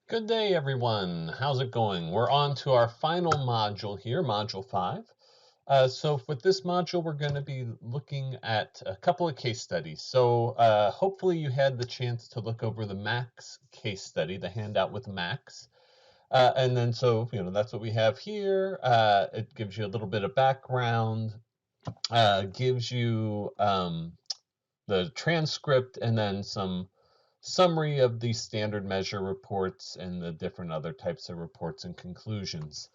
Good day, everyone. How's it going? We're on to our final module here, Module 5. So with this module, we're going to be looking at a couple of case studies. So hopefully you had the chance to look over the Max case study, the handout with Max. And then so, that's what we have here. It gives you a little bit of background, gives you the transcript, and then some summary of the standard measure reports and the different other types of reports and conclusions.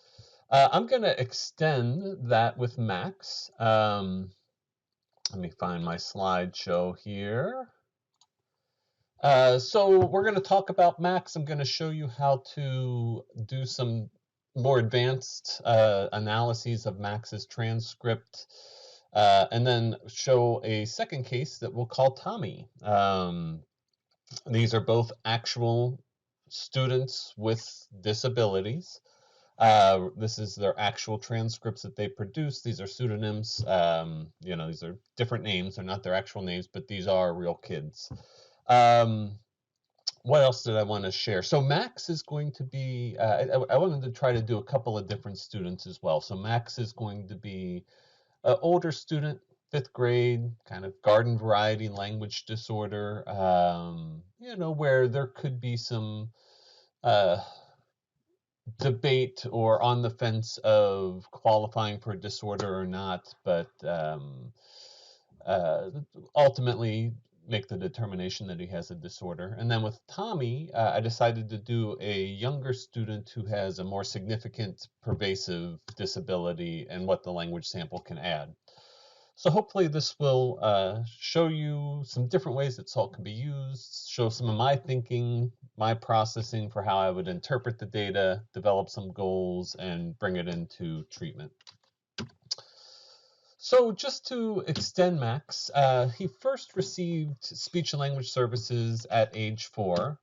I'm going to extend that with Max. Let me find my slideshow here. So we're going to talk about Max. I'm going to show you how to do some more advanced analyses of Max's transcript, and then show a second case that we'll call Tommy. These are both actual students with disabilities. This is their actual transcripts that they produce. These are pseudonyms. These are different names. They're not their actual names, but these are real kids. What else did I want to share? So Max is going to be, I wanted to try to do a couple of different students as well. So Max is going to be an older student, 5th grade, kind of garden variety language disorder, where there could be some uh, debate or on the fence of qualifying for disorder or not, but uh, ultimately make the determination that he has a disorder. And then with Tommy, I decided to do a younger student who has a more significant pervasive disability and what the language sample can add. So hopefully this will show you some different ways that SALT can be used, show some of my thinking, my processing for how I would interpret the data, develop some goals, and bring it into treatment. So just to extend Max, he first received speech and language services at age 4.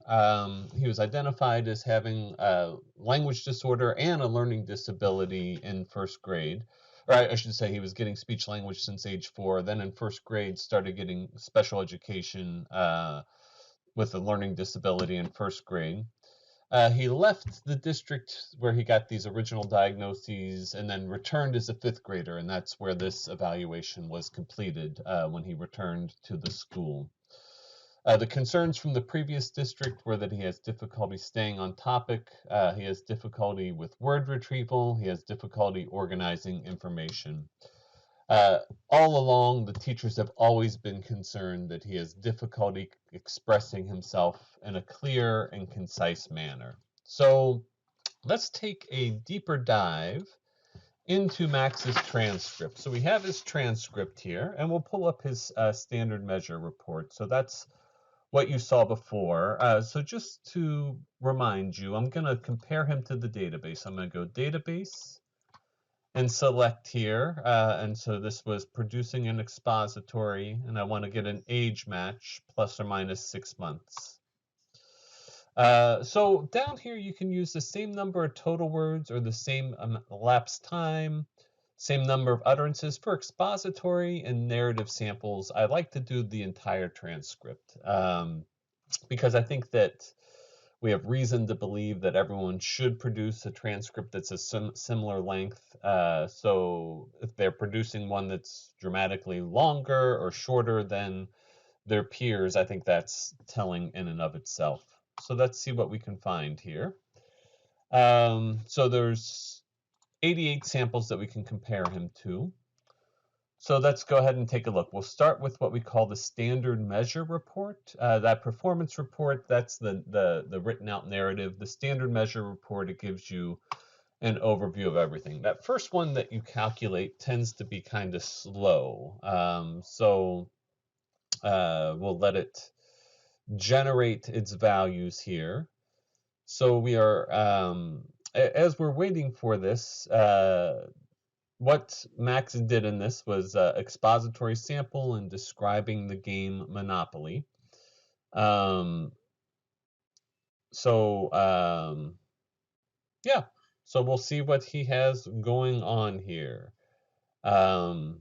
He was identified as having a language disorder and a learning disability in 1st grade. Or I should say he was getting speech language since age 4. Then in 1st grade started getting special education with a learning disability in 1st grade. He left the district where he got these original diagnoses and then returned as a 5th grader, and that's where this evaluation was completed when he returned to the school. The concerns from the previous district were that he has difficulty staying on topic, he has difficulty with word retrieval, he has difficulty organizing information. All along, the teachers have always been concerned that he has difficulty expressing himself in a clear and concise manner. So let's take a deeper dive into Max's transcript. So we have his transcript here, and we'll pull up his standard measure report. So that's what you saw before. So just to remind you, I'm going to compare him to the database. I'm going to go database and select here. And so this was producing an expository, and I want to get an age match plus or minus 6 months. So down here you can use the same number of total words or the same elapsed time, same number of utterances. For expository and narrative samples, I like to do the entire transcript because I think that we have reason to believe that everyone should produce a transcript that's a similar length. So if they're producing one that's dramatically longer or shorter than their peers, I think that's telling in and of itself. So let's see what we can find here. So there's 88 samples that we can compare him to. So let's go ahead and take a look. We'll start with what we call the standard measure report. That performance report, that's the written out narrative. The standard measure report, it gives you an overview of everything. That first one that you calculate tends to be kind of slow. We'll let it generate its values here. So we are, as we're waiting for this, what Max did in this was expository sample and describing the game Monopoly. Yeah, so we'll see what he has going on here. And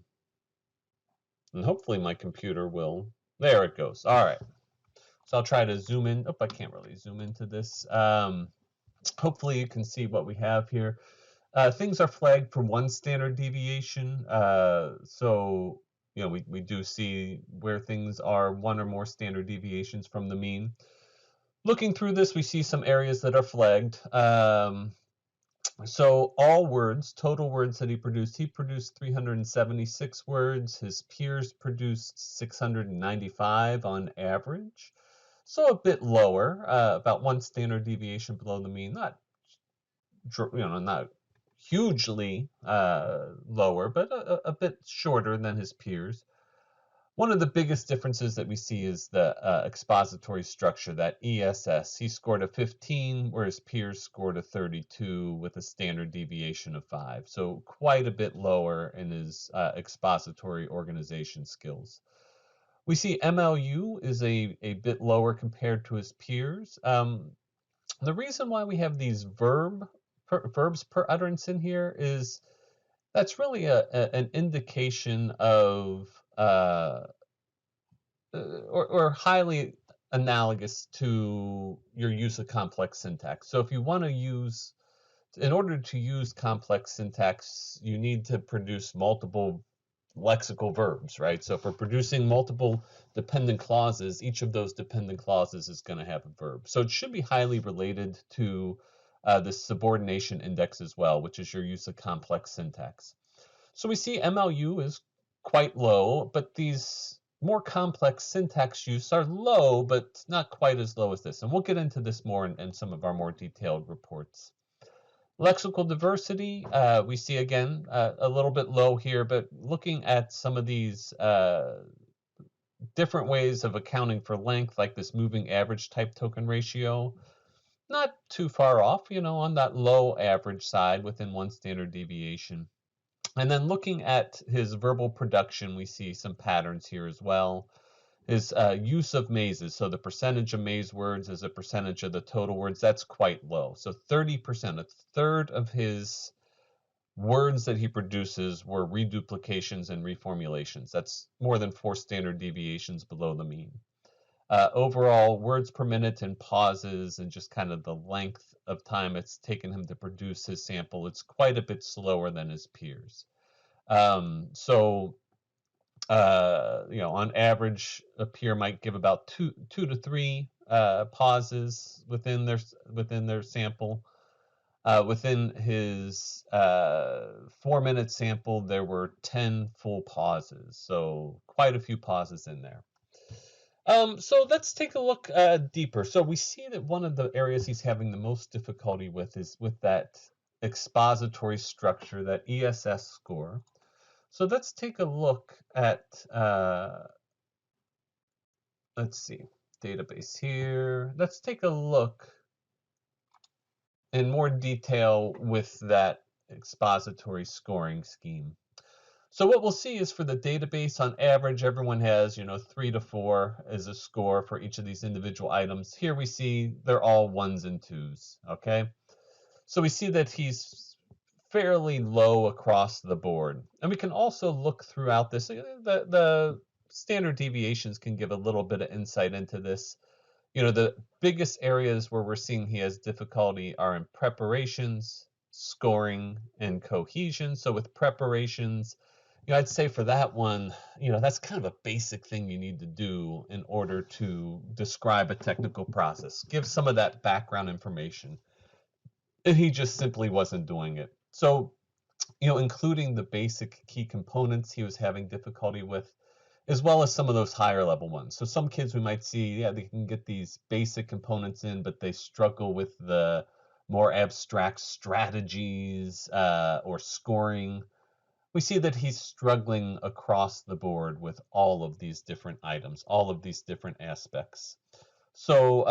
hopefully my computer will, there it goes. All right. So I'll try to zoom in. Oh, I can't really zoom into this. Hopefully you can see what we have here. Things are flagged for 1 standard deviation. So, you know, we do see where things are 1 or more standard deviations from the mean. Looking through this, we see some areas that are flagged. So all words, total words that he produced 376 words. His peers produced 695 on average. So a bit lower, about 1 standard deviation below the mean. Not hugely lower, but a bit shorter than his peers. One of the biggest differences that we see is the expository structure, that ESS. He scored a 15, whereas peers scored a 32 with a standard deviation of 5. So quite a bit lower in his expository organization skills. We see MLU is a bit lower compared to his peers. The reason why we have these verbs per utterance in here is that's really an indication of or highly analogous to your use of complex syntax. So if you want to use, in order to use complex syntax, you need to produce multiple lexical verbs, right? So if we're producing multiple dependent clauses, each of those dependent clauses is going to have a verb. So it should be highly related to the subordination index as well, which is your use of complex syntax. So we see MLU is quite low, but these more complex syntax use are low, but not quite as low as this. And we'll get into this more in some of our more detailed reports. Lexical diversity, we see again a little bit low here, but looking at some of these different ways of accounting for length, like this moving average type token ratio, not too far off, on that low average side within 1 standard deviation. And then looking at his verbal production, we see some patterns here as well. His use of mazes, so the percentage of maze words as a percentage of the total words, that's quite low. So 30%, a third of his words that he produces were reduplications and reformulations. That's more than 4 standard deviations below the mean. Overall, words per minute and pauses and just kind of the length of time it's taken him to produce his sample, it's quite a bit slower than his peers. On average, a peer might give about two to three pauses within their sample. Within his 4-minute sample, there were 10 full pauses, so quite a few pauses in there. So let's take a look deeper. So we see that one of the areas he's having the most difficulty with is with that expository structure, that ESS score. So let's take a look at, let's see, database here. Let's take a look in more detail with that expository scoring scheme. So what we'll see is for the database, on average, everyone has, 3 to 4 as a score for each of these individual items. Here we see they're all 1s and 2s, okay? So we see that he's fairly low across the board. And we can also look throughout this. The standard deviations can give a little bit of insight into this. The biggest areas where we're seeing he has difficulty are in preparations, scoring, and cohesion. So with preparations, I'd say for that one, that's kind of a basic thing you need to do in order to describe a technical process. Give some of that background information. And he just simply wasn't doing it. So, including the basic key components he was having difficulty with, as well as some of those higher level ones. So some kids we might see, they can get these basic components in, but they struggle with the more abstract strategies or scoring. We see that he's struggling across the board with all of these different items, all of these different aspects. So,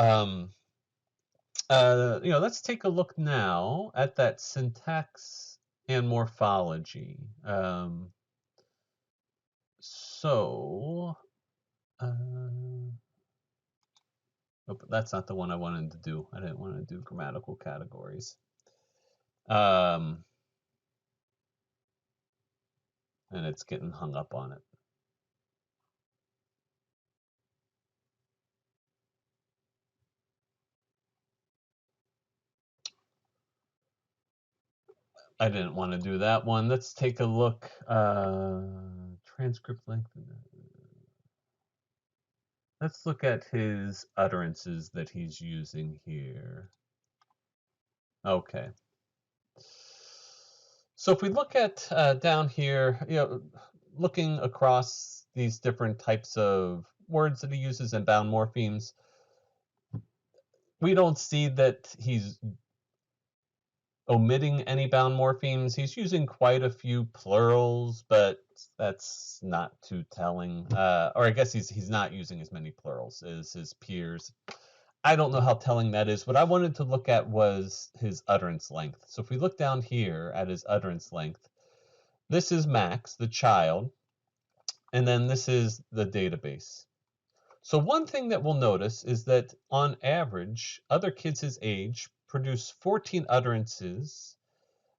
let's take a look now at that syntax and morphology. So, oh, that's not the one I wanted to do. I didn't want to do grammatical categories. And it's getting hung up on it. I didn't want to do that one. Let's take a look. Transcript length. Let's look at his utterances that he's using here. Okay. So if we look at down here, looking across these different types of words that he uses in bound morphemes, we don't see that he's omitting any bound morphemes. He's using quite a few plurals, but that's not too telling. Or I guess he's not using as many plurals as his peers. I don't know how telling that is. What I wanted to look at was his utterance length. So if we look down here at his utterance length, this is Max, the child, and then this is the database. So one thing that we'll notice is that on average, other kids his age produce 14 utterances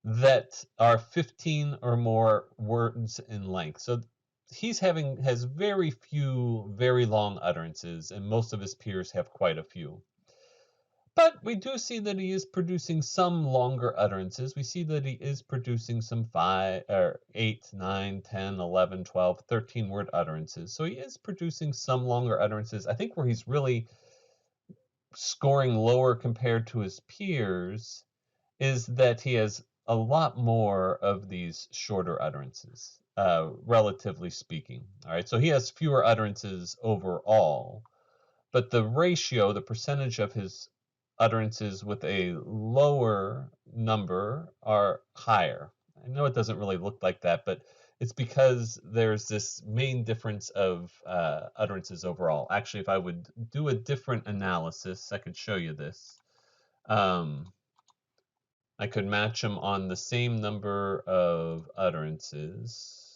that are 15 or more words in length. So has very few very long utterances, and most of his peers have quite a few. But we do see that he is producing some longer utterances. We see that he is producing some 5 or 8, 9, 10, 11, 12, 13 word utterances. So he is producing some longer utterances. I think where he's really scoring lower compared to his peers is that he has a lot more of these shorter utterances, relatively speaking. All right, so he has fewer utterances overall, but the ratio, the percentage of his utterances with a lower number are higher. I know it doesn't really look like that, but it's because there's this main difference of utterances overall. Actually, if I would do a different analysis, I could show you this. I could match them on the same number of utterances.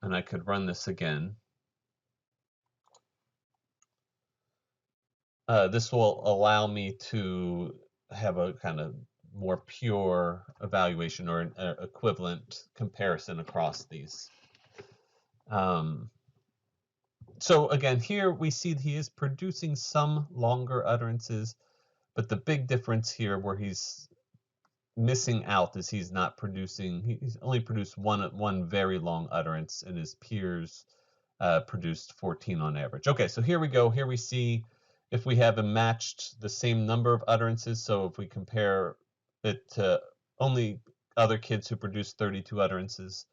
And I could run this again. This will allow me to have a kind of more pure evaluation or an equivalent comparison across these. So again, here we see he is producing some longer utterances, but the big difference here where he's missing out is he's not producing, he's only produced one very long utterance, and his peers produced 14 on average. Okay, so here we go. Here we see if we have matched the same number of utterances. So if we compare it to only other kids who produced 32 utterances,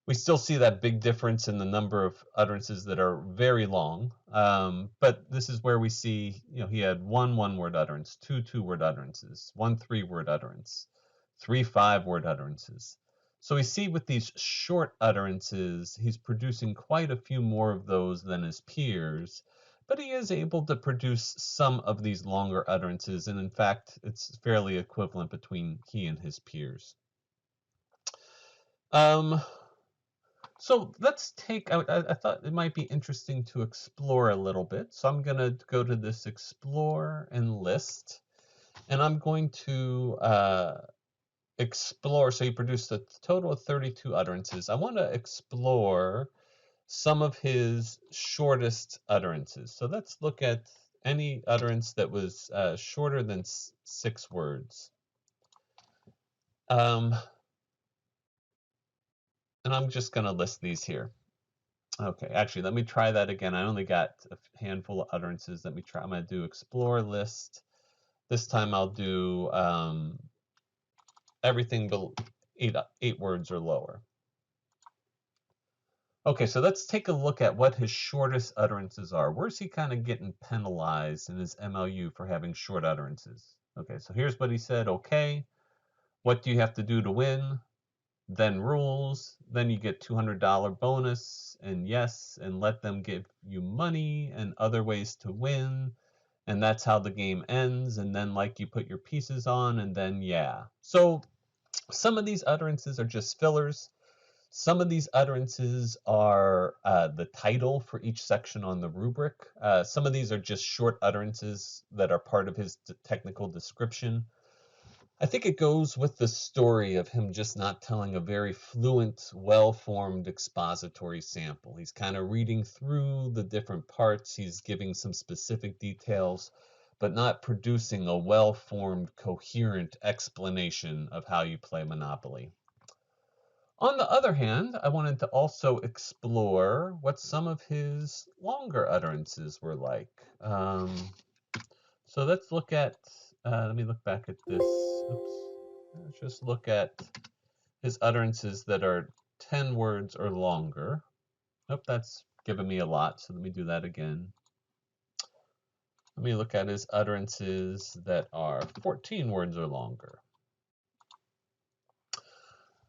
we still see that big difference in the number of utterances that are very long. But this is where we see, he had one word utterance, two word utterances, one 3-word utterance, 3 5-word utterances. So we see with these short utterances, he's producing quite a few more of those than his peers, but he is able to produce some of these longer utterances. And in fact, it's fairly equivalent between he and his peers. So let's take, I thought it might be interesting to explore a little bit. So I'm going to go to this explore and list, and I'm going to explore. So he produced a total of 32 utterances. I want to explore some of his shortest utterances. So let's look at any utterance that was shorter than 6 words. And I'm just going to list these here. Okay, actually, let me try that again. I only got a handful of utterances. Let me try. I'm going to do explore list. This time I'll do everything below 8 words or lower. Okay, so let's take a look at what his shortest utterances are. Where's he kind of getting penalized in his MLU for having short utterances? Okay, so here's what he said. Okay, what do you have to do to win? Then rules, then you get $200 bonus, and yes, and let them give you money and other ways to win, and that's how the game ends, and then like you put your pieces on, and then yeah. So some of these utterances are just fillers. Some of these utterances are the title for each section on the rubric. Some of these are just short utterances that are part of his technical description. I think it goes with the story of him just not telling a very fluent, well-formed expository sample. He's kind of reading through the different parts. He's giving some specific details, but not producing a well-formed, coherent explanation of how you play Monopoly. On the other hand, I wanted to also explore what some of his longer utterances were like. So let's look at, let me look back at this. Oops. Let's just look at his utterances that are 10 words or longer. Nope, that's giving me a lot, so let me do that again. Let me look at his utterances that are 14 words or longer.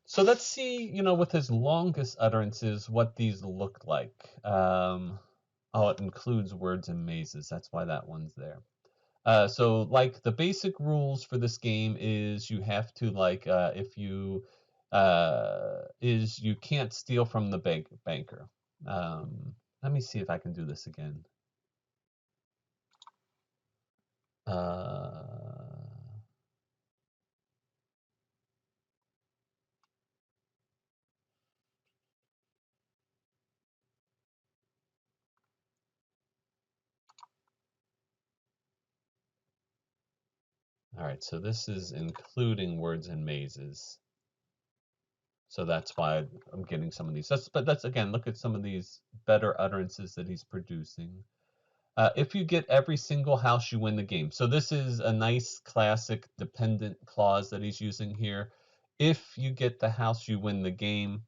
So let's see, with his longest utterances, what these look like. Oh, it includes words and mazes. That's why that one's there. So like the basic rules for this game is you have to if you you can't steal from the banker. Let me see if I can do this again. All right, so this is including words and mazes. So that's why I'm getting some of these. But that's again, look at some of these better utterances that he's producing. If you get every single house, you win the game. So this is a nice classic dependent clause that he's using here. If you get the house, you win the game.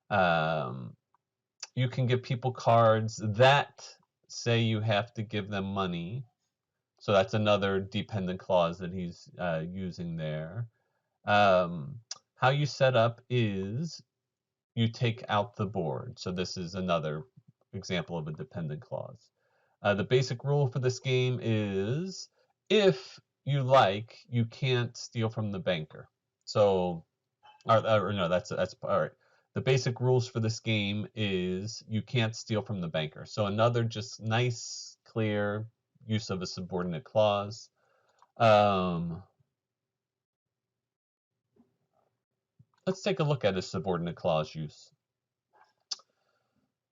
You can give people cards that say you have to give them money. So that's another dependent clause that he's using there. How you set up is you take out the board. So this is another example of a dependent clause. The basic rule for this game is if you like, you can't steal from the banker. So, or no, that's all right. The basic rules for this game is you can't steal from the banker. So another just nice, clear use of a subordinate clause. Let's take a look at his subordinate clause use.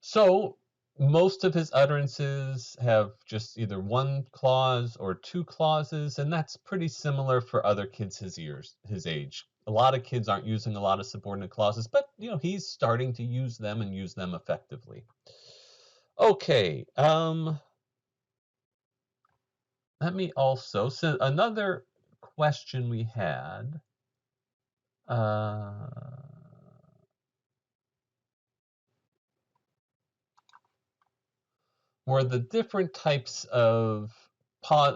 So most of his utterances have just either one clause or two clauses, and that's pretty similar for other kids his age. A lot of kids aren't using a lot of subordinate clauses, but he's starting to use them and use them effectively. Okay, let me also, so another question we had, were the different types of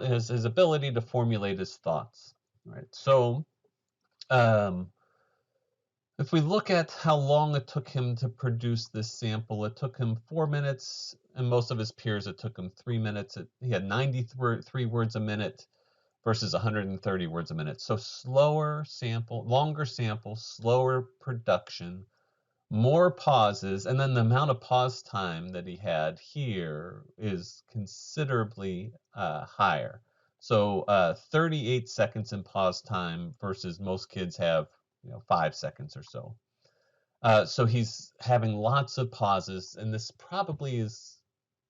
his ability to formulate his thoughts. Right. So if we look at how long it took him to produce this sample, it took him 4 minutes, and most of his peers, it took him 3 minutes. He had 93 words a minute versus 130 words a minute. So slower sample, longer sample, slower production, more pauses, and then the amount of pause time that he had here is considerably higher. So 38 seconds in pause time versus most kids have 5 seconds or so. So he's having lots of pauses, and this probably is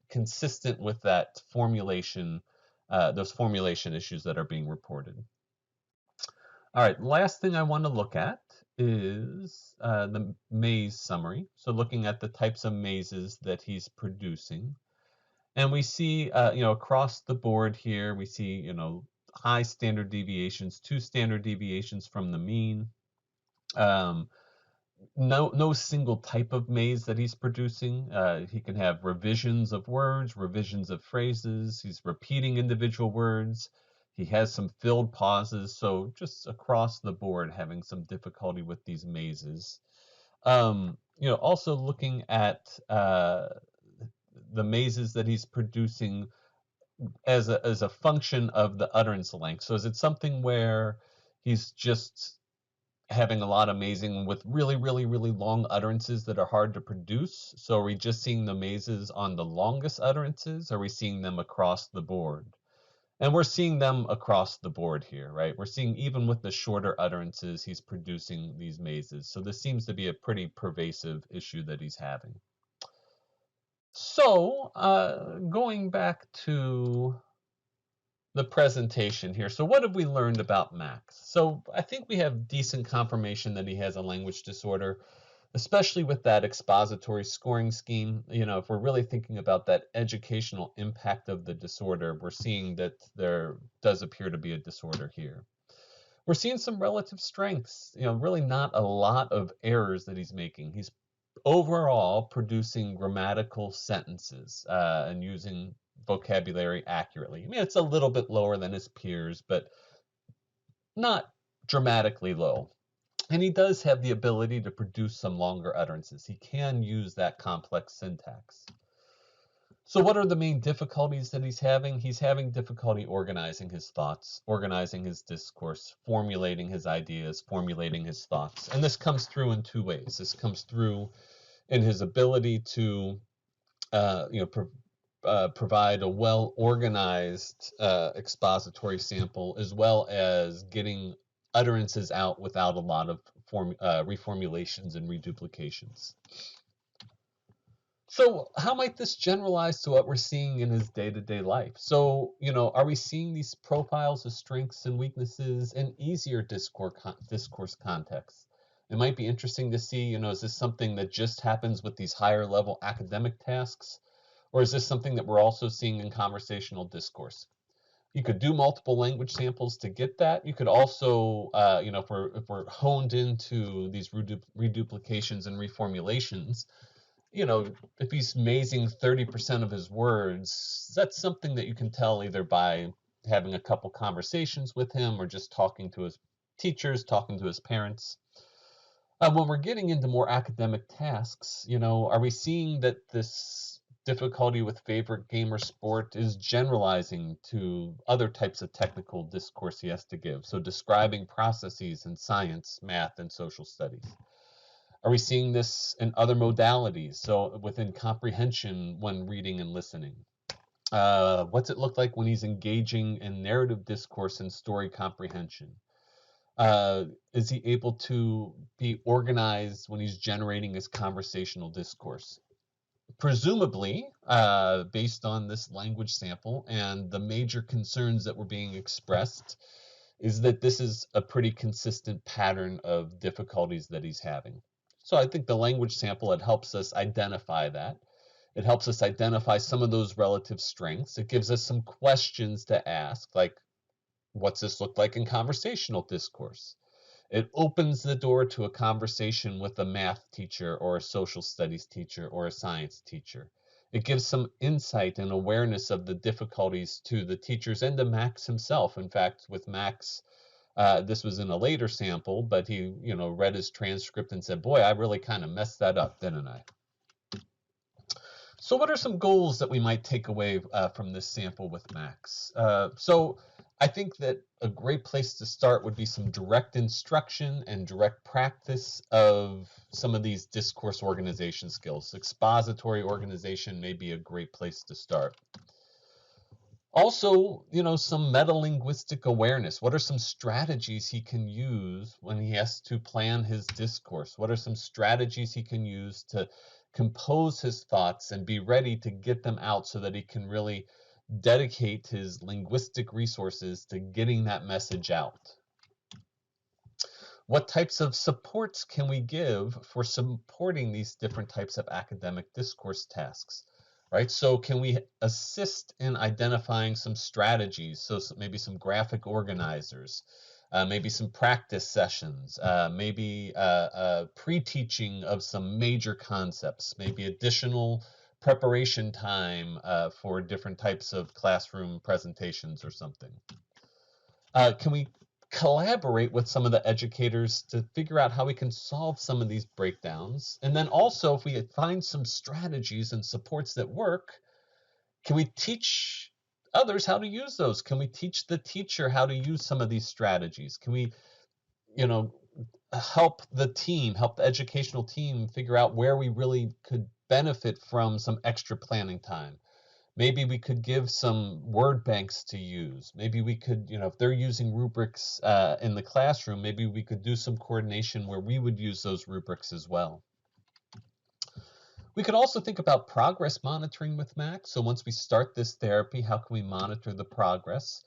consistent with that formulation, those formulation issues that are being reported. All right, last thing I want to look at is the maze summary. So looking at the types of mazes that he's producing. And we see, across the board here, we see, high standard deviations, 2 standard deviations from the mean. No single type of maze that he's producing. He can have revisions of words, revisions of phrases. He's repeating individual words. He has some filled pauses. So just across the board, having some difficulty with these mazes. Also looking at the mazes that he's producing as a function of the utterance length. So is it something where he's just having a lot of mazing with really, really, really long utterances that are hard to produce? So are we just seeing the mazes on the longest utterances? Or are we seeing them across the board? And we're seeing them across the board here, right? We're seeing even with the shorter utterances, he's producing these mazes. So this seems to be a pretty pervasive issue that he's having. So going back to the presentation here. So what have we learned about Max? So I think we have decent confirmation that he has a language disorder, especially with that expository scoring scheme. If we're really thinking about that educational impact of the disorder, we're seeing that there does appear to be a disorder here. We're seeing some relative strengths, really not a lot of errors that he's making. He's overall producing grammatical sentences and using vocabulary accurately. I mean, it's a little bit lower than his peers, but not dramatically low. And he does have the ability to produce some longer utterances. He can use that complex syntax. So what are the main difficulties that he's having? He's having difficulty organizing his thoughts, organizing his discourse, formulating his ideas, formulating his thoughts. And this comes through in two ways. This comes through in his ability to provide a well-organized expository sample, as well as getting utterances out without a lot of reformulations and reduplications. So how might this generalize to what we're seeing in his day-to-day life? So, are we seeing these profiles of strengths and weaknesses in easier discourse contexts? It might be interesting to see, is this something that just happens with these higher level academic tasks? Or is this something that we're also seeing in conversational discourse? You could do multiple language samples to get that. You could also, if we're honed into these reduplications and reformulations, if he's mazing 30% of his words, that's something that you can tell either by having a couple conversations with him or just talking to his teachers, talking to his parents. When we're getting into more academic tasks, are we seeing that this difficulty with favorite game or sport is generalizing to other types of technical discourse he has to give? So describing processes in science, math, and social studies. Are we seeing this in other modalities? So within comprehension when reading and listening. What's it look like when he's engaging in narrative discourse and story comprehension? Is he able to be organized when he's generating his conversational discourse? Presumably, based on this language sample and the major concerns that were being expressed, is that this is a pretty consistent pattern of difficulties that he's having. So I think the language sample, it helps us identify that. It helps us identify some of those relative strengths. It gives us some questions to ask, like, what's this look like in conversational discourse? It opens the door to a conversation with a math teacher or a social studies teacher or a science teacher. It gives some insight and awareness of the difficulties to the teachers and to Max himself. In fact, with Max, this was in a later sample, but he, read his transcript and said, boy, I really kind of messed that up, didn't I? So what are some goals that we might take away from this sample with Max? So I think that a great place to start would be some direct instruction and direct practice of some of these discourse organization skills. Expository organization may be a great place to start. Also, some meta-linguistic awareness. What are some strategies he can use when he has to plan his discourse? What are some strategies he can use to compose his thoughts and be ready to get them out so that he can really dedicate his linguistic resources to getting that message out? What types of supports can we give for supporting these different types of academic discourse tasks? Right? So can we assist in identifying some strategies? So maybe some graphic organizers, maybe some practice sessions, maybe pre-teaching of some major concepts, maybe additional preparation time for different types of classroom presentations or something. Can we collaborate with some of the educators to figure out how we can solve some of these breakdowns? And then also, if we find some strategies and supports that work, can we teach others how to use those? Can we teach the teacher how to use some of these strategies? Can we, help the team, help the educational team figure out where we really could benefit from some extra planning time? Maybe we could give some word banks to use. Maybe we could, if they're using rubrics in the classroom, maybe we could do some coordination where we would use those rubrics as well. We could also think about progress monitoring with Max. So once we start this therapy, how can we monitor the progress?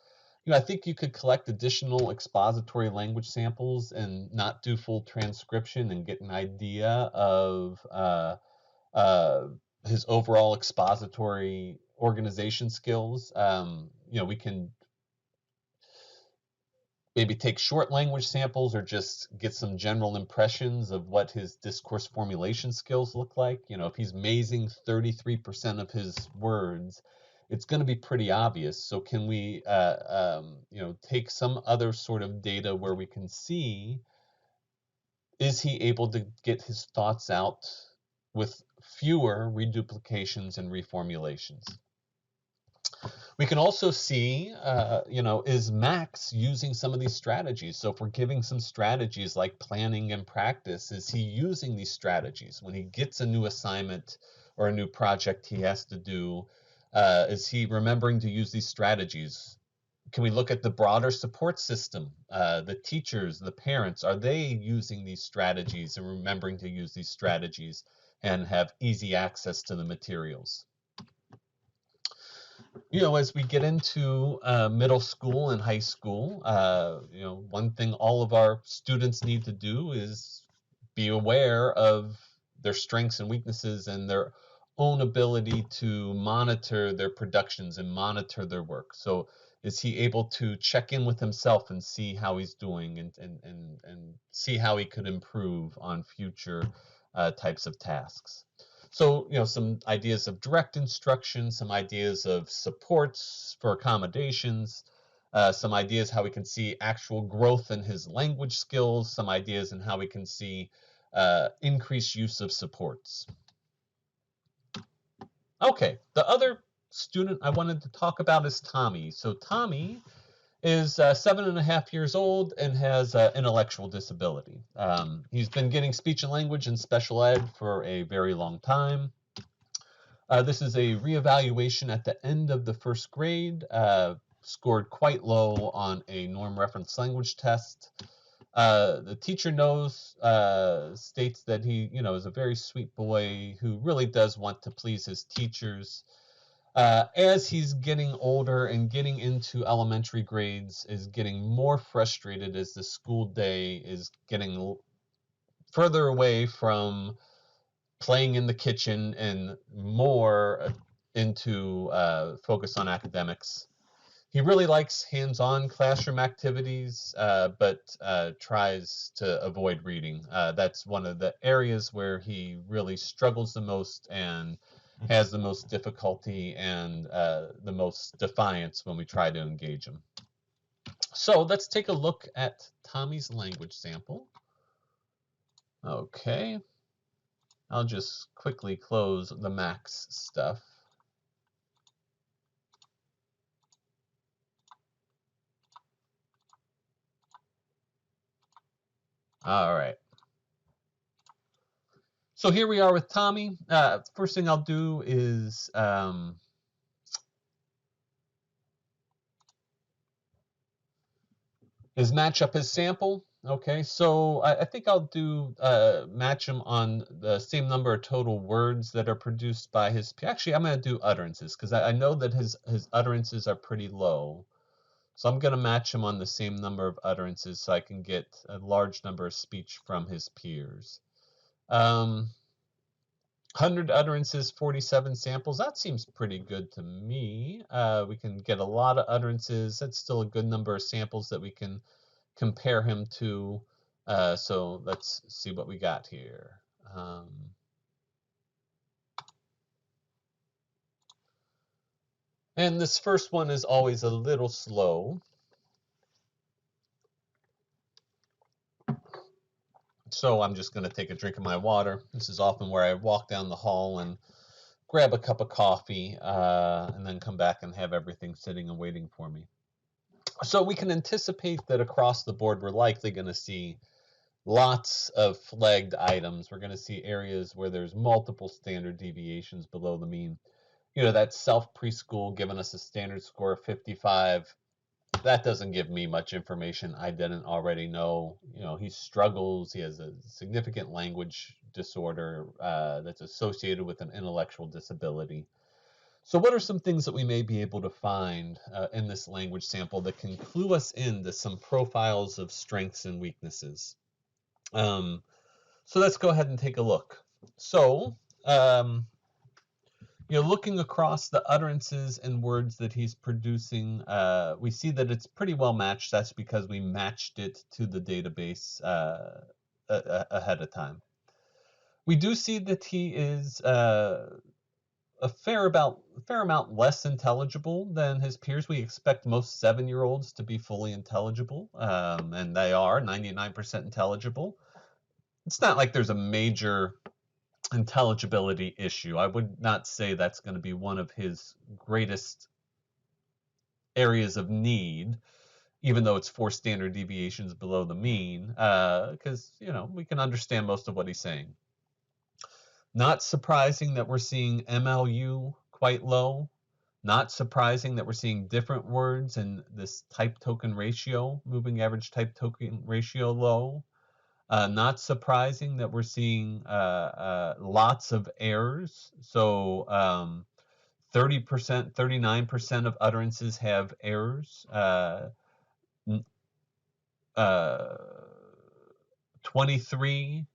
I think you could collect additional expository language samples and not do full transcription and get an idea of uh, his overall expository organization skills. We can maybe take short language samples or just get some general impressions of what his discourse formulation skills look like. If he's mazing 33% of his words, it's going to be pretty obvious. So can we, take some other sort of data where we can see, is he able to get his thoughts out with fewer reduplications and reformulations? We can also see, is Max using some of these strategies? So if we're giving some strategies like planning and practice, is he using these strategies? When he gets a new assignment or a new project he has to do, is he remembering to use these strategies? Can we look at the broader support system? The teachers, the parents, are they using these strategies and remembering to use these strategies and have easy access to the materials? As we get into middle school and high school, one thing all of our students need to do is be aware of their strengths and weaknesses and their own ability to monitor their productions and monitor their work. So is he able to check in with himself and see how he's doing and see how he could improve on future types of tasks? So, some ideas of direct instruction, some ideas of supports for accommodations, some ideas how we can see actual growth in his language skills, some ideas in how we can see increased use of supports. Okay, the other student I wanted to talk about is Tommy. So Tommy is 7.5 years old and has intellectual disability. He's been getting speech and language in special ed for a very long time. This is a reevaluation at the end of the first grade, scored quite low on a norm reference language test. The teacher states that he, is a very sweet boy who really does want to please his teachers. As he's getting older and getting into elementary grades, is getting more frustrated as the school day is getting further away from playing in the kitchen and more into focus on academics. He really likes hands-on classroom activities, but tries to avoid reading. That's one of the areas where he really struggles the most and has the most difficulty and the most defiance when we try to engage him. So let's take a look at Tommy's language sample. Okay. I'll just quickly close the Max stuff. All right. So here we are with Tommy. First thing I'll do is match up his sample. Okay, so I think I'll do match him on the same number of total words that are produced by his. Actually, I'm going to do utterances because I know that his utterances are pretty low. So I'm going to match him on the same number of utterances so I can get a large number of speech from his peers. 100 utterances, 47 samples. That seems pretty good to me. We can get a lot of utterances. That's still a good number of samples that we can compare him to. So let's see what we got here. And this first one is always a little slow. So I'm just going to take a drink of my water. This is often where I walk down the hall and grab a cup of coffee and then come back and have everything sitting and waiting for me. So we can anticipate that across the board, we're likely going to see lots of flagged items. We're going to see areas where there's multiple standard deviations below the mean. That self preschool giving us a standard score of 55. That doesn't give me much information I didn't already know. He struggles. He has a significant language disorder that's associated with an intellectual disability. So what are some things that we may be able to find in this language sample that can clue us into some profiles of strengths and weaknesses? So let's go ahead and take a look. So, looking across the utterances and words that he's producing, we see that it's pretty well matched. That's because we matched it to the database ahead of time. We do see that he is a fair amount less intelligible than his peers. We expect most 7-year-olds to be fully intelligible, and they are 99% intelligible. It's not like there's a major intelligibility issue. I would not say that's going to be one of his greatest areas of need, even though it's 4 standard deviations below the mean, because we can understand most of what he's saying. Not surprising that we're seeing MLU quite low. Not surprising that we're seeing different words in this type token ratio, moving average type token ratio low. Not surprising that we're seeing lots of errors. So 30%, 39% of utterances have errors. 23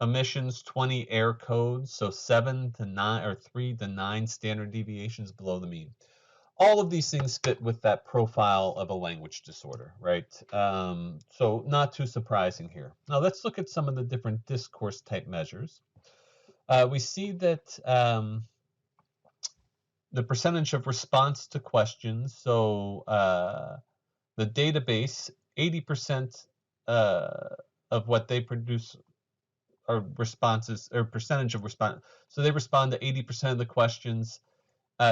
omissions, 20 error codes, so 7 to 9 or 3 to 9 standard deviations below the mean. All of these things fit with that profile of a language disorder, right? So not too surprising here. Now let's look at some of the different discourse type measures. We see that the percentage of response to questions, so the database, 80% of what they produce are responses, or percentage of response. So they respond to 80% of the questions.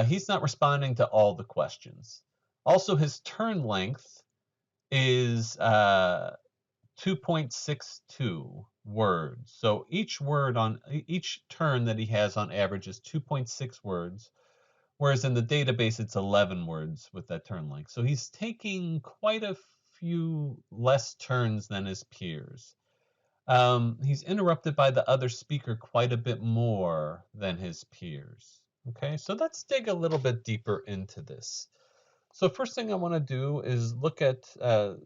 He's not responding to all the questions. Also, his turn length is 2.62 words. So each word on each turn that he has on average is 2.6 words, whereas in the database it's 11 words with that turn length. So he's taking quite a few less turns than his peers. He's interrupted by the other speaker quite a bit more than his peers. Okay, so let's dig a little bit deeper into this. So first thing I want to do is look at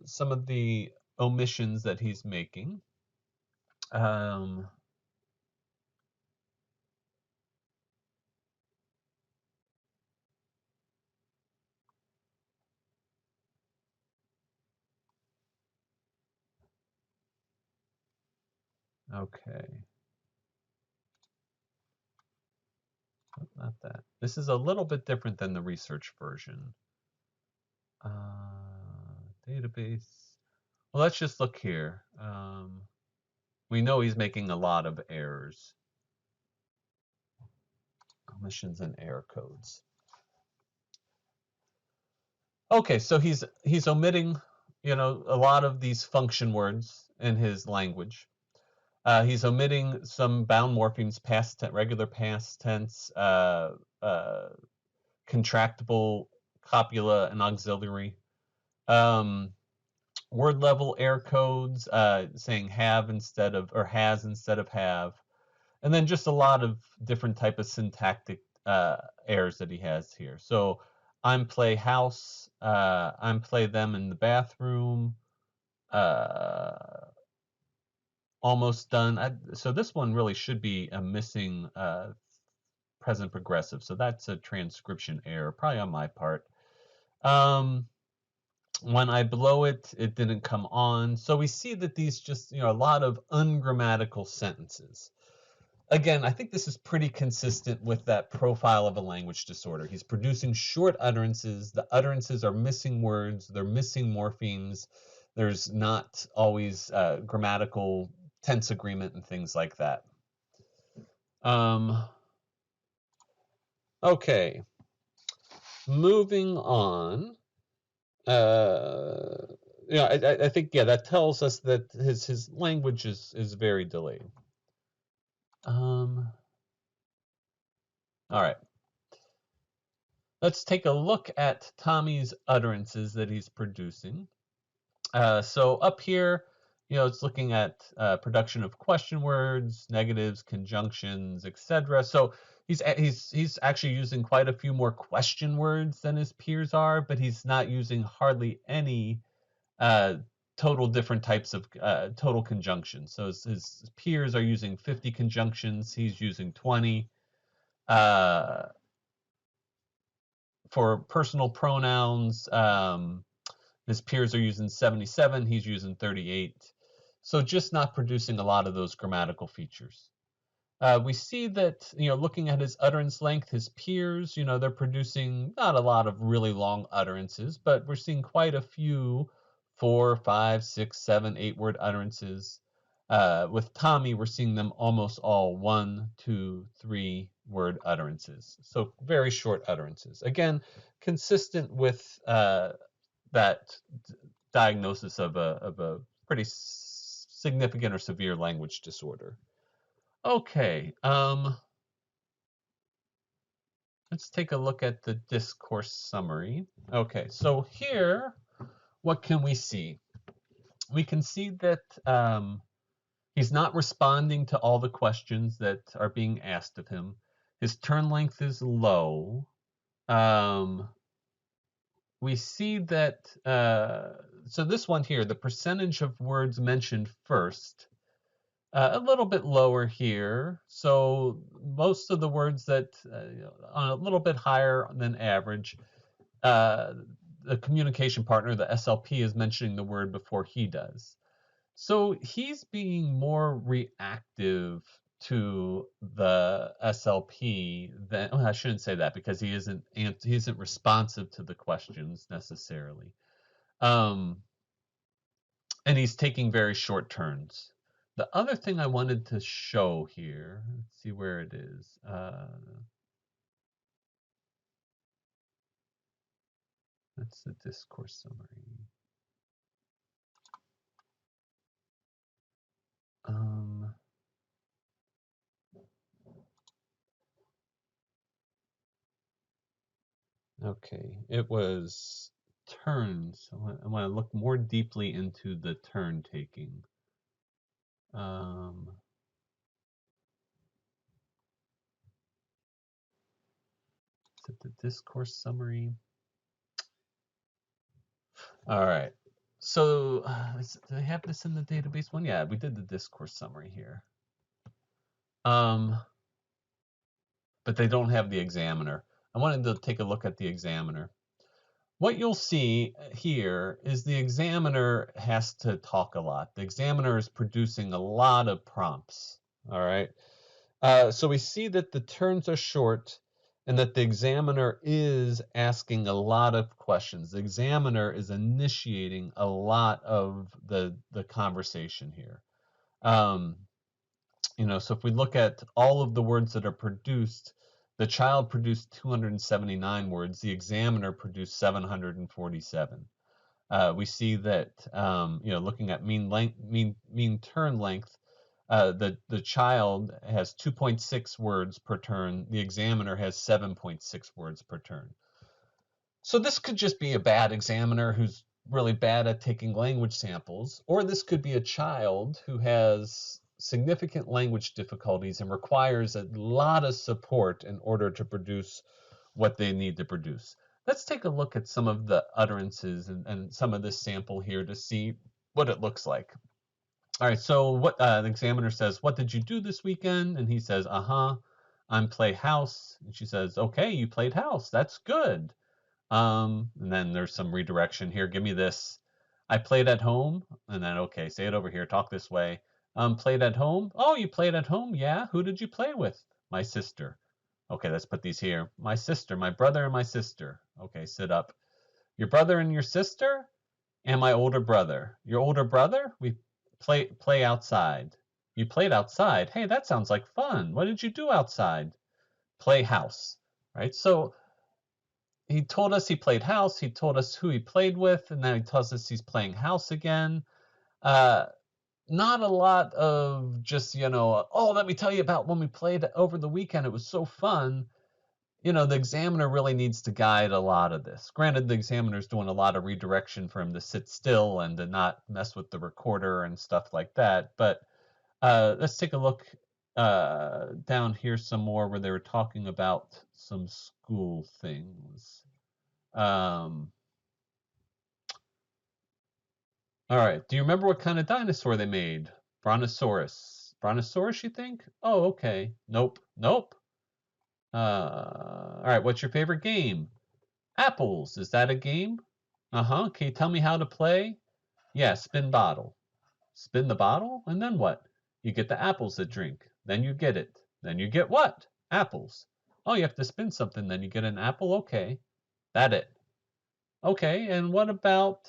some of the omissions that he's making. Okay. Not that. This is a little bit different than the research version. Database. Well, let's just look here. We know he's making a lot of errors. Omissions and error codes. Okay, so he's omitting, a lot of these function words in his language. He's omitting some bound morphemes, past tense, regular past tense, contractible, copula, and auxiliary. Word level error codes, saying have instead of, or has instead of have. And then just a lot of different type of syntactic errors that he has here. So I'm play house, I'm play them in the bathroom, almost done. So this one really should be a missing present progressive. So that's a transcription error, probably on my part. When I blow it, it didn't come on. So we see that these just, a lot of ungrammatical sentences. Again, I think this is pretty consistent with that profile of a language disorder. He's producing short utterances. The utterances are missing words. They're missing morphemes. There's not always grammatical tense agreement and things like that. Okay. Moving on. I think, that tells us that his language is very delayed. All right. Let's take a look at Tommy's utterances that he's producing. So up here, it's looking at production of question words, negatives, conjunctions, etc. So he's actually using quite a few more question words than his peers are, but he's not using hardly any uh, total different types of total conjunctions. So his peers are using 50 conjunctions. He's using 20. Uh, for personal pronouns, his peers are using 77. He's using 38. So just not producing a lot of those grammatical features. We see that, looking at his utterance length, his peers, they're producing not a lot of really long utterances, but we're seeing quite a few 4, 5, 6, 7, 8 word utterances. With Tommy, we're seeing them almost all 1, 2, 3 word utterances. So very short utterances. Again, consistent with that diagnosis of a pretty significant or severe language disorder. Okay, let's take a look at the discourse summary. Okay, so here, what can we see? We can see that he's not responding to all the questions that are being asked of him. His turn length is low. We see that, so this one here, the percentage of words mentioned first, a little bit lower here. So most of the words that on a little bit higher than average, the communication partner, the SLP, is mentioning the word before he does. So he's being more reactive to the SLP than, well, I shouldn't say that because he isn't responsive to the questions necessarily. And he's taking very short turns. The other thing I wanted to show here, let's see where it is. That's the discourse summary. Okay, it was turns. I want to look more deeply into the turn taking. Is it the discourse summary? All right. So, do I have this in the database one? Yeah, we did the discourse summary here. But they don't have the examiner. I wanted to take a look at the examiner. What you'll see here is the examiner has to talk a lot. The examiner is producing a lot of prompts. All right. So we see that the turns are short and that the examiner is asking a lot of questions. The examiner is initiating a lot of the conversation here. So if we look at all of the words that are produced, the child produced 279 words, the examiner produced 747. We see that, looking at mean turn length, the child has 2.6 words per turn. The examiner has 7.6 words per turn. So this could just be a bad examiner who's really bad at taking language samples, or this could be a child who has significant language difficulties and requires a lot of support in order to produce what they need to produce. Let's take a look at some of the utterances and some of this sample here to see what it looks like. All right, so what the examiner says, what did you do this weekend? And he says, I'm play house. And she says, okay, you played house. That's good. And then there's some redirection here. Give me this. I played at home. And then, okay, say it over here. Talk this way. Played at home. Oh, you played at home? Yeah. Who did you play with? My sister. Okay, let's put these here. My sister, my brother, and my sister. Okay, sit up. Your brother and your sister? And my older brother. Your older brother? We play outside. You played outside? Hey, that sounds like fun. What did you do outside? Play house. Right? So he told us he played house. He told us who he played with, and now he tells us he's playing house again. Not a lot of just, oh, let me tell you about when we played over the weekend. It was so fun. The examiner really needs to guide a lot of this. Granted, the examiner's doing a lot of redirection for him to sit still and to not mess with the recorder and stuff like that. But let's take a look down here some more where they were talking about some school things. All right. Do you remember what kind of dinosaur they made? Brontosaurus. Brontosaurus, you think? Oh, okay. Nope. Nope. All right. What's your favorite game? Apples. Is that a game? Uh-huh. Can you tell me how to play? Yeah, spin bottle. Spin the bottle, and then what? You get the apples to drink. Then you get it. Then you get what? Apples. Oh, you have to spin something, then you get an apple? Okay. That it. Okay, and what about,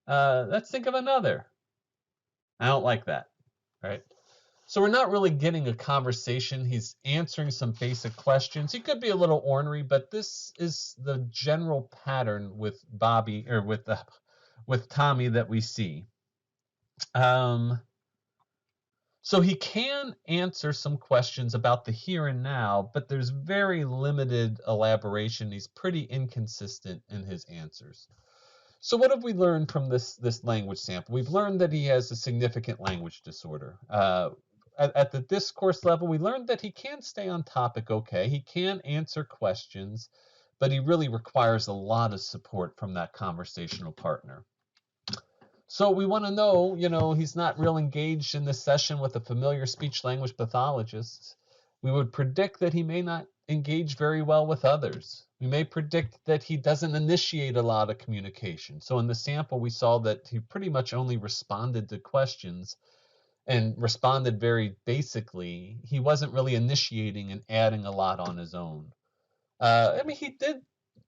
let's think of another. I don't like that, right? So we're not really getting a conversation. He's answering some basic questions. He could be a little ornery, but this is the general pattern with Bobby or with Tommy that we see. So he can answer some questions about the here and now, but there's very limited elaboration. He's pretty inconsistent in his answers. So what have we learned from this language sample? We've learned that he has a significant language disorder. At the discourse level, we learned that he can stay on topic okay. He can answer questions, but he really requires a lot of support from that conversational partner. So we want to know, he's not real engaged in this session with a familiar speech language pathologist. We would predict that he may not engage very well with others. We may predict that he doesn't initiate a lot of communication. So in the sample, we saw that he pretty much only responded to questions and responded very basically. He wasn't really initiating and adding a lot on his own. He did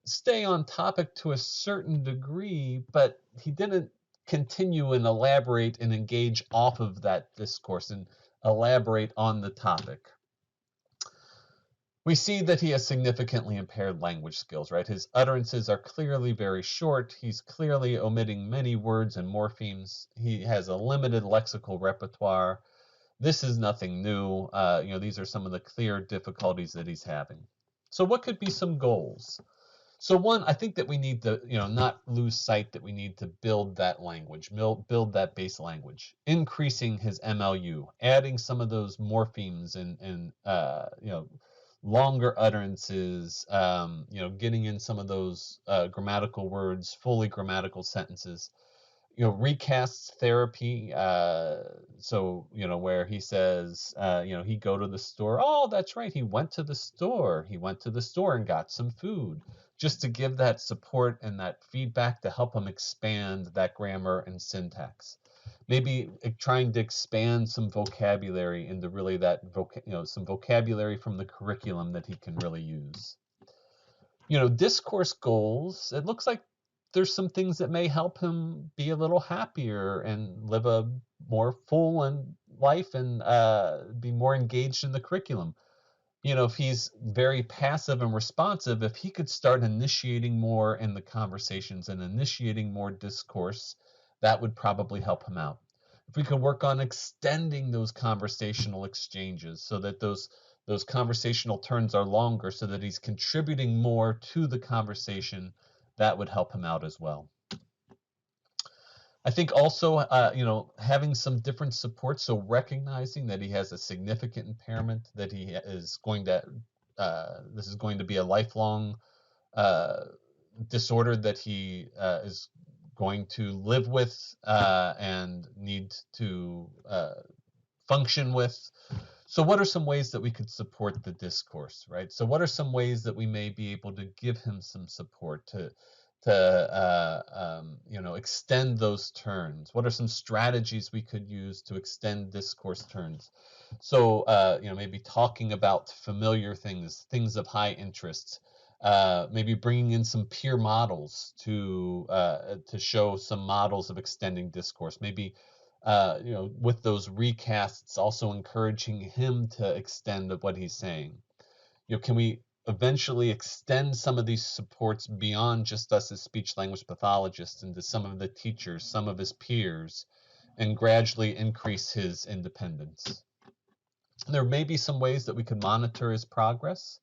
stay on topic to a certain degree, but he didn't continue and elaborate and engage off of that discourse and elaborate on the topic. We see that he has significantly impaired language skills, right? His utterances are clearly very short. He's clearly omitting many words and morphemes. He has a limited lexical repertoire. This is nothing new. These are some of the clear difficulties that he's having. So what could be some goals? So one, I think that we need to, not lose sight that we need to build that language, build that base language, increasing his MLU, adding some of those morphemes and longer utterances, getting in some of those grammatical words, fully grammatical sentences. Recasts therapy. Where he says, he go to the store. Oh, that's right. He went to the store. He went to the store and got some food, just to give that support and that feedback to help him expand that grammar and syntax. Maybe trying to expand some vocabulary into really that some vocabulary from the curriculum that he can really use. Discourse goals. It looks like there's some things that may help him be a little happier and live a more full and life and be more engaged in the curriculum. If he's very passive and responsive, if he could start initiating more in the conversations and initiating more discourse, that would probably help him out. If we could work on extending those conversational exchanges so that those conversational turns are longer so that he's contributing more to the conversation, that would help him out as well. I think also, having some different support, so recognizing that he has a significant impairment, that he is going to, this is going to be a lifelong disorder that he is going to live with and need to function with. So what are some ways that we could support the discourse, right? So what are some ways that we may be able to give him some support to extend those turns? What are some strategies we could use to extend discourse turns? So, maybe talking about familiar things of high interest, maybe bringing in some peer models to show some models of extending discourse. Maybe, with those recasts, also encouraging him to extend what he's saying. Can we eventually extend some of these supports beyond just us as speech language pathologists into some of the teachers, some of his peers, and gradually increase his independence? There may be some ways that we could monitor his progress.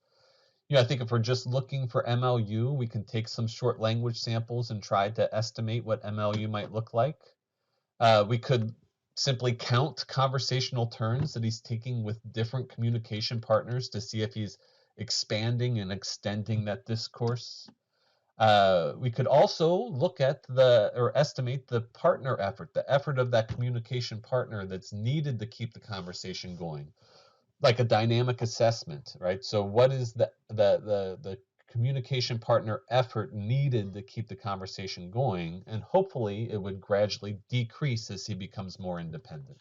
I think if we're just looking for MLU, we can take some short language samples and try to estimate what MLU might look like. We could simply count conversational turns that he's taking with different communication partners to see if he's expanding and extending that discourse. We could also look at or estimate the partner effort, the effort of that communication partner that's needed to keep the conversation going, like a dynamic assessment, right? So what is the communication partner effort needed to keep the conversation going? And hopefully it would gradually decrease as he becomes more independent.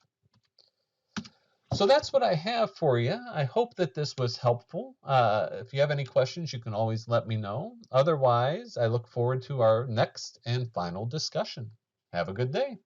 So that's what I have for you. I hope that this was helpful. If you have any questions, you can always let me know. Otherwise, I look forward to our next and final discussion. Have a good day.